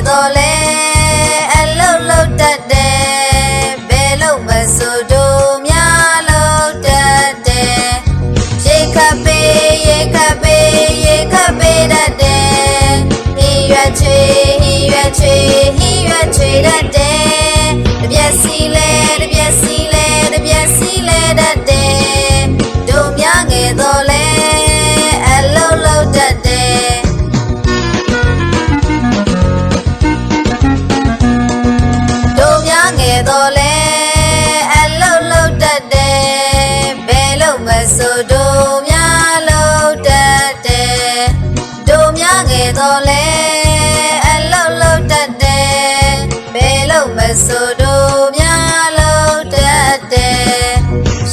တော့လဲအလုံးလုံးတတ်တယ်ဘယ်လို့မဆိုတို့များလုံးတတ်တယ်ရေခပ်ပေးရေခပ်ပေးရေခပ်ပေးတတ်တယ်ဟင်းရွက်ချွေဟင်းရွက်ချွေဟင်းရွက်ချွေတတ်တယ်တပြက်စီလဲတပြက်စီလဲတပြက်စီလဲတတ်တယ်တို့များငယ်တော့လဲအလုံးလုံးတတ်တယ်တို့များငယ်တော့လဲအလုံးလုံးတတ်တယ်ဘယ်လို့မဆိုတို့များလုံးတတ်တယ်တို့များငယ်တော့လဲအလုံးလုံးတတ်တယ်ဘယ်လို့မဆိုတို့များလုံးတတ်တယ်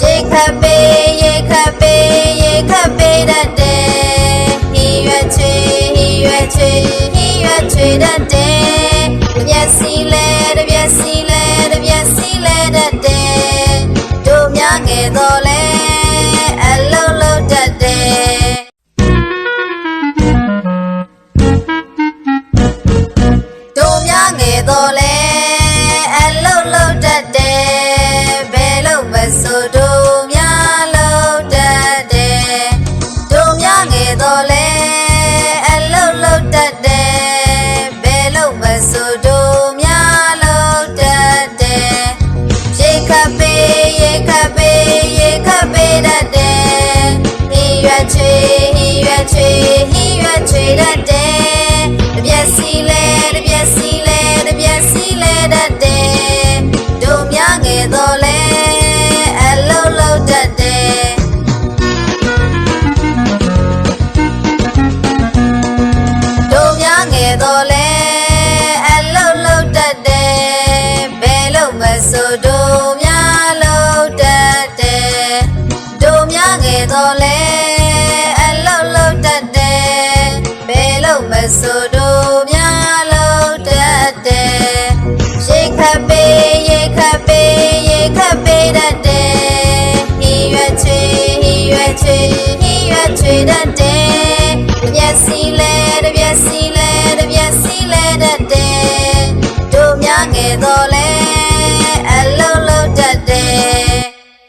ရေခပ်ပေးရေခပ်ပေးရေခပ်ပေးတတ်တယ်ဟင်းရွက်ချွေဟင်းရွက်ချွေဟင်းရွက်ချွေတတ်တယ်တပြက်စီလဲတပြက်စီလဲတပြက်စီလဲတတ်တယ်တို့များငယ်တော့လဲအလုံးလုံးတတ်တယ်တို့များငယ်တော့လဲအလုံးလုံးတတ်တယ်ဘယ်လို့မဆိုတို့များလုံးတတ်တယ်တို့များငယ်တော့လဲအလုံးလုံးတတ်တယ်ဘယ်လို့မဆိုတို့များလုံးတတ်တယ်ရေခပ်ပေးရေခပ်ပေးရေခပ်ပေးတတ်တယ်ဟင်းရွက်ချွေဟင်းရွက်ချွေဟင်းရွက်ချွေတတ်တယ်တပြက်စီလဲတပြက်စီလဲတပြက်စီလဲတတ်တယ်တို့များငယ်တော့လဲအလုံးလုံးတတ်တယ်တို့များငယ်တော့လဲအလုံးလုံးတတ်တယ်ဘယ်လို့မဆိုတို့များလုံးတတ်တယ်တို့များငယ်တော့လဲအလုံးလုံးတတ်တယ်ဘယ်လို့မဆိုတို့များလုံးတတ်တယ်ရေခပ်ပေးရေခပ်ပေးရေခပ်ပေးတတ်တယ်ဟင်းရွက်ချွေဟင်းရွက်ချွေဟင်းရွက်ချွေတတ်တယ်တပြက်စီလဲ